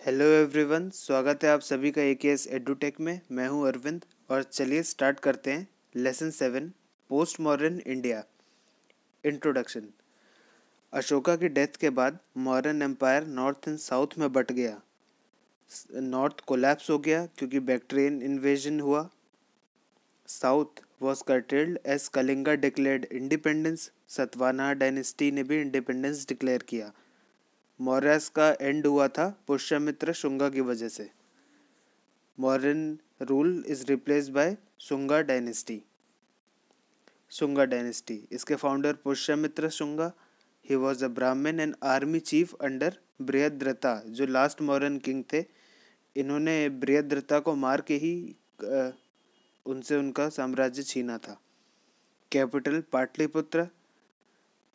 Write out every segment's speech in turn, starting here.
Hello everyone, स्वागत है आप सभी का एकेएस एडुटेक में। मैं हूं अरविंद और चलिए स्टार्ट करते हैं lesson 7 post modern India. Introduction. Ashoka की डेथ के बाद modern empire north and south में बट गया। नॉर्थ कोलैप्स हो गया क्योंकि बैक्ट्रियन इन्वेजन हुआ। South was curtailed as Kalinga declared independence. Satavahana dynasty ने भी इंडिपेंडेंस डिक्लेयर किया। मौर्यस का एंड हुआ था पुष्यमित्र शुंगा की वजह से। Mauryan rule is replaced by Shunga dynasty. Shunga dynasty, इसके founder Pushyamitra Shunga. He was a Brahmin and army chief under Brihadratha, जो लास्ट मौर्यन किंग थे। इन्होंने बृहद्रथा को मार के ही उनसे उनका साम्राज्य छीना था। Capital Pataliputra.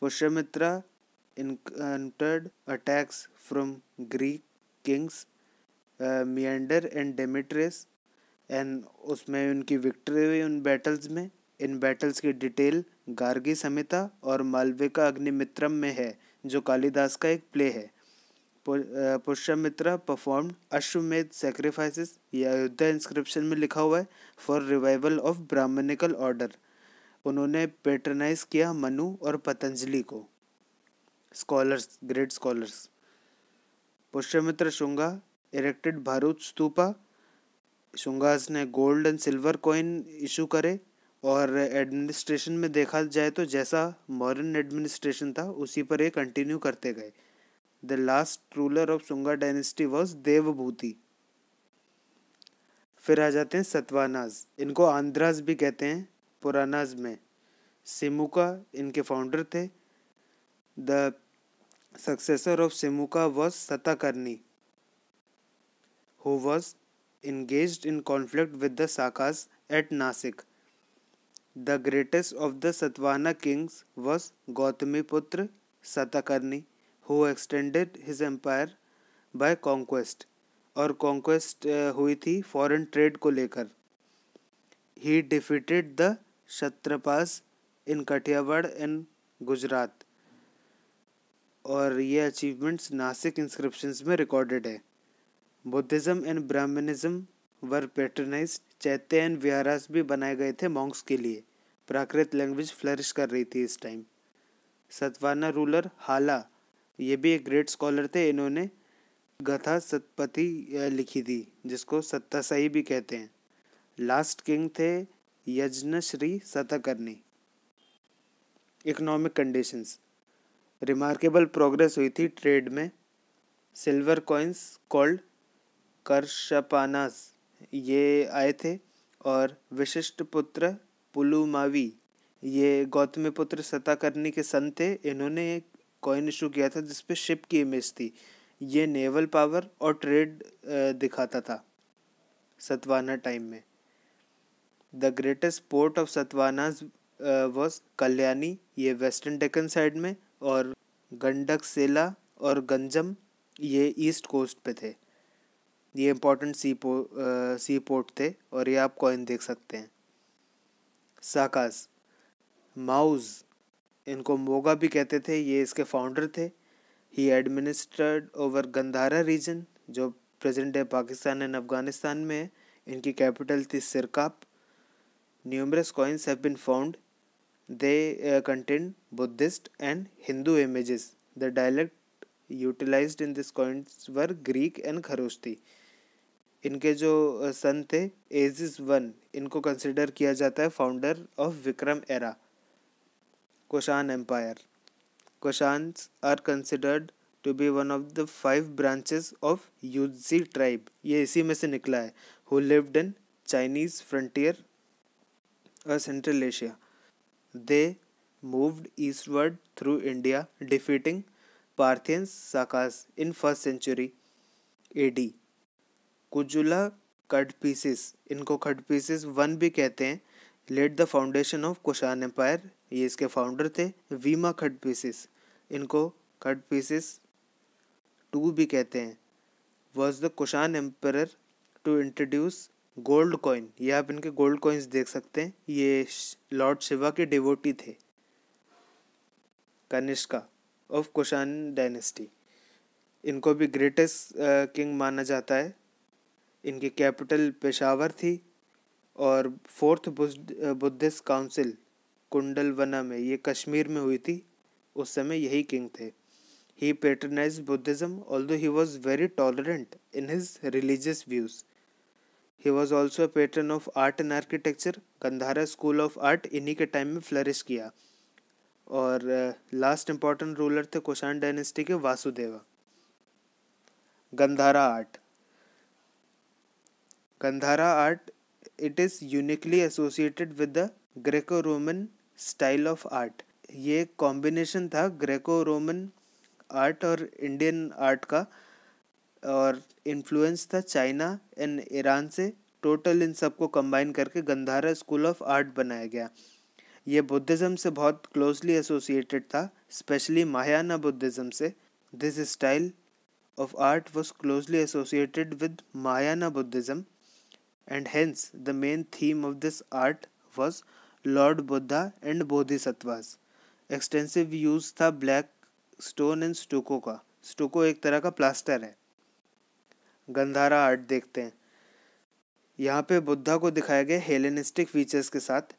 Pushyamitra encountered attacks from Greek kings meander and Demetrius, and उसमें उनकी विक्ट्री हुई उन बैटल्स में। इन बैटल्स की डिटेल गार्गी संहिता और मालविका अग्निमित्रम में है, जो कालिदास का एक प्ले है। पुष्यमित्रा परफॉर्म्ड अश्वमेध सैक्रिफाइसेस, यह अयोध्या इंस्क्रिप्शन में लिखा हुआ है, for revival of Brahmanical order. उन्होंने पेट्रनाइज किया मनु और पतंजलि को, scholars, great scholars. Pushyamitra Shunga erected Bharuch stupa. Shungas ने gold and silver coin issue करे, और एडमिनिस्ट्रेशन में देखा जाए तो जैसा मॉडर्न एडमिनिस्ट्रेशन था उसी पर ये कंटिन्यू करते गए। The last ruler of Shunga dynasty was Devabhuti. फिर आ जाते हैं सतवानाज, इनको आंध्राज भी कहते हैं पुरानाज में। सिमुका इनके फाउंडर थे। The successor of Simuka was Satakarni, who was engaged in conflict with the Sakas at Nasik. The greatest of the Satvana kings was Gautamiputra Satakarni, who extended his empire by conquest, और conquest हुई थी foreign trade को लेकर। He defeated the Kshatrapas in Kathiawad and Gujarat, और ये achievements Nashik inscriptions में recorded है। Buddhism and Brahmanism वर पेट्रनाइज्ड। चैत्य एंड विहारास भी बनाए गए थे मॉन्क्स के लिए। प्राकृत लैंग्वेज फ्लरिश कर रही थी इस टाइम। सतवाना रूलर हाला, ये भी एक ग्रेट स्कॉलर थे। इन्होंने गथा सतपति लिखी थी, जिसको सत्तासाई भी कहते हैं। लास्ट किंग थे Yajnashri Satakarni. Economic conditions. Remarkable progress हुई थी ट्रेड में। सिल्वर कॉइन्स कॉल्ड करशपानास ये आए थे, और विशिष्ट पुत्र पुलुमावी, ये गौतमीपुत्र सताकर्णी के सन थे। इन्होंने एक कॉइन इशू किया था जिसपे शिप की इमेज थी। ये नेवल पावर और ट्रेड दिखाता था सतवाना टाइम में। The greatest port of Satavahanas was Kalyani, ये वेस्टर्न डेक्कन साइड में, और गंडक सेला और गंजम ये ईस्ट कोस्ट पे थे। ये इंपॉर्टेंट सी पोर्ट थे, और ये आप कॉइन देख सकते हैं। साकास, माउज, इनको मोगा भी कहते थे, ये इसके फाउंडर थे। He administered over Gandhara region, जो present day Pakistan and Afghanistan में है। इनकी कैपिटल थी Sirkap. Numerous coins have been found. They contain Buddhist and Hindu images. The dialect utilized in these coins were Greek and Kharoshthi. इनके जो सन थे एजिस वन, इनको consider किया जाता है founder of Vikram era. Kushan empire. Kushans are considered to be one of the 5 branches of Yuezhi tribe, ये इसी में से निकला है, who lived in Chinese frontier और central Asia. They moved eastward through India, defeating Parthians Sakas in 1st century AD. Kujula खडपीसिस, इनको खडपीसिस 1 भी कहते हैं, laid the foundation of Kushan empire, ये इसके फाउंडर थे। वीमा खडपीसिस, इनको खडपीसिस 2 भी कहते हैं, was the Kushan empire to introduce gold coin. ये आप इनके गोल्ड कॉइन्स देख सकते हैं, ये लॉर्ड शिवा के डिवोटी थे। कनिष्का ऑफ कुशान डायनेस्टी, इनको भी ग्रेटेस्ट किंग माना जाता है। इनकी कैपिटल पेशावर थी और फोर्थ बुद्धिस्ट काउंसिल कुंडलवना में, ये कश्मीर में हुई थी, उस समय यही किंग थे। He patronized Buddhism, although he was very tolerant in his religious views. He was also a patron of art and architecture. Gandhara school of art इन्हीं के टाइम में फ्लरिश किया। और लास्ट इम्पॉर्टेंट रूलर थे कुषाण डायनेस्टी के Vasudeva. Gandhara art, Gandhara art it is uniquely associated with the Greco Roman style of art. ये combination था Greco Roman art और इंडियन आर्ट का, और इन्फ्लुएंस था चाइना एंड ईरान से। टोटल इन सबको कंबाइन करके गंधारा स्कूल ऑफ आर्ट बनाया गया। ये बुद्धिज़्म से बहुत क्लोजली एसोसिएटेड था, स्पेशली महायाना बुद्धिज़्म से। This style of art was closely associated with Mahayana Buddhism and hence the main theme of this art was Lord Buddha and Bodhisattvas. Extensive use था black stone and stucco का। Stucco एक तरह का plaster है। Gandhara art देखते हैं। यहाँ पे बुद्धा को दिखाया गया हेलेनिस्टिक फीचर्स के साथ,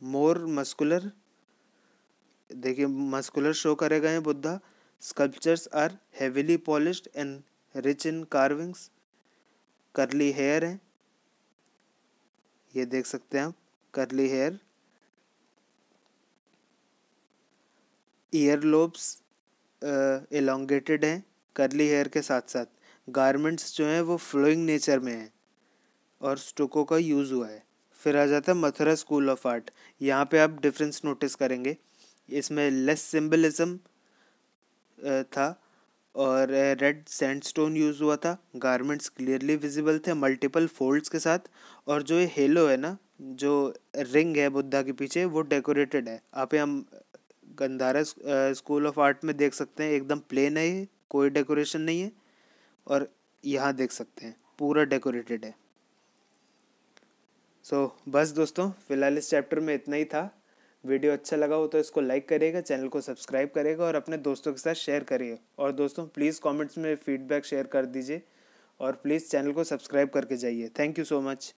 मोर मस्कुलर, देखिए मस्कुलर शो करे गए हैं Buddha. Sculptures are heavily polished and rich in carvings. Curly hair है, ये देख सकते हैं आप, curly hair. Year lobes elongated हैं करली हेयर के साथ साथ। गारमेंट्स जो हैं वो फ्लोइंग नेचर में हैं और स्टोको का यूज़ हुआ है। फिर आ जाता है मथुरा स्कूल ऑफ आर्ट। यहाँ पे आप डिफरेंस नोटिस करेंगे, इसमें लेस सिंबलिज्म था और रेड सैंडस्टोन यूज़ हुआ था। गारमेंट्स क्लियरली विजिबल थे मल्टीपल फोल्ड्स के साथ, और जो ये हेलो है ना, जो रिंग है बुद्धा के पीछे, वो डेकोरेटेड है। आप हम गंधारा स्कूल ऑफ आर्ट में देख सकते हैं, एकदम प्लेन है ये, कोई डेकोरेशन नहीं है। और यहाँ देख सकते हैं पूरा डेकोरेटेड है। बस दोस्तों, फिलहाल इस चैप्टर में इतना ही था। वीडियो अच्छा लगा हो तो इसको लाइक करिएगा, चैनल को सब्सक्राइब करिएगा और अपने दोस्तों के साथ शेयर करिए। और दोस्तों प्लीज़ कमेंट्स में फीडबैक शेयर कर दीजिए और प्लीज़ चैनल को सब्सक्राइब करके जाइए। Thank you so much.